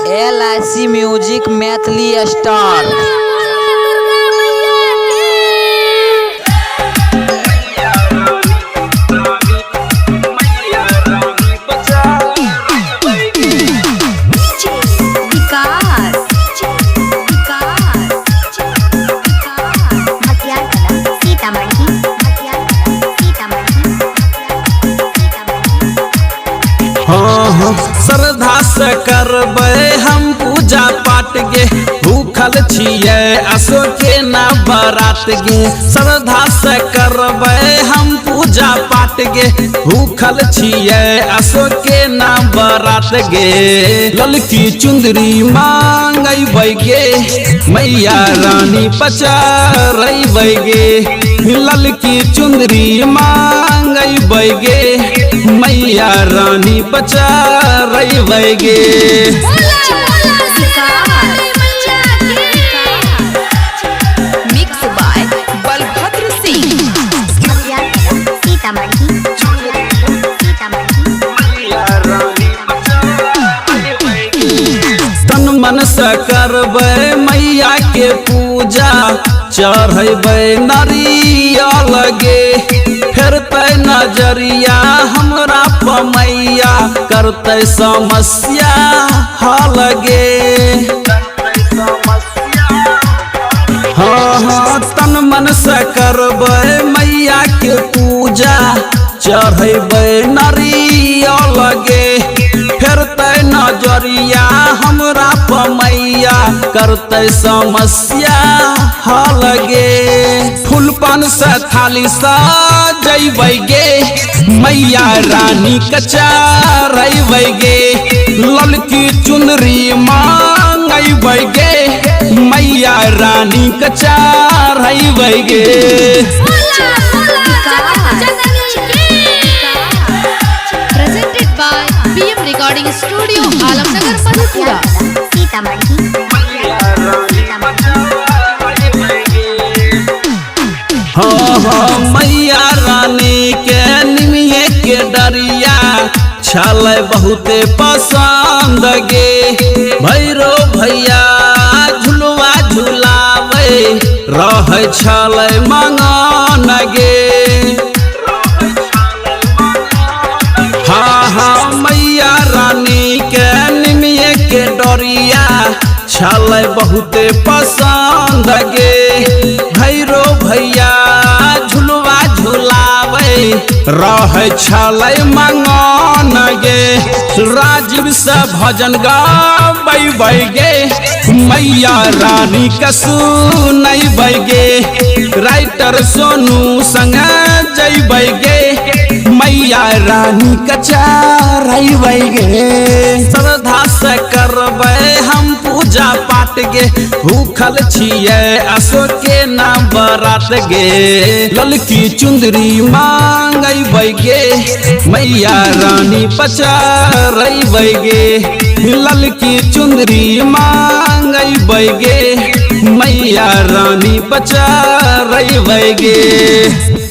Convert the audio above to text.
LIC music Maithili star. श्रद्धा से करबे हम पूजा पाठ गे, भूखल छिए असो के ना बरात गे। श्रद्धा से करबे हम पूजा पाठ गे, भूखल छिए असो के ना बरात गे। ललकी चुंदरी मांगबै गे, मैया रानी पचारबै गे। ललकी चुंदरी मांगबै गे, मैया रानी पचारबै गे। Mix by Balbhadra Singh. तन मन से करबै मैया के पूजा, चढ़बै नारियल गे। फेरतै नजरिया हमरा पमैया, करतै समस्या हल गे। हाँ तन मन से करबै मैया के पूजा, चढ़बै नारियल गे। फेरतै नजरिया हमरा पमैया, करतै समस्या हल गे। फूलपन से थाली सजबै गे, मैया रानी कचारबै गे। ललकी चुनरी मांगबै गे, मैया रानी कचारबै गे। Presented by PM Recording Studio, Alamnagar Madhepura. हाँ मैया रानी के निमिये के डरिया, छलै बहुते पसंद गे। भैरो भैया झुलवा झुलावे, रहै छलै मंगन गे। हाँ मैया रानी के निमिये के डरिया, छलै बहुते पसंद गे। भैरो भैया झुलवा झुलावे, रहै छलै मंगन गे। राजीव से भजन गाबै गे, मैया रानी के सुनबै गे। राइटर सोनू संग जैबै गे, मैया रानी कचारबै गे। श्रद्धा से करबै हम पूजा पाठ गे, भूखल छिए असो के ना बरात गे। ललकी चुंदरी मांगबै गे, मैया रानी पचारबै गे। ललकी चुंदरी मांगबै गे, मैया रानी पचारबै गे।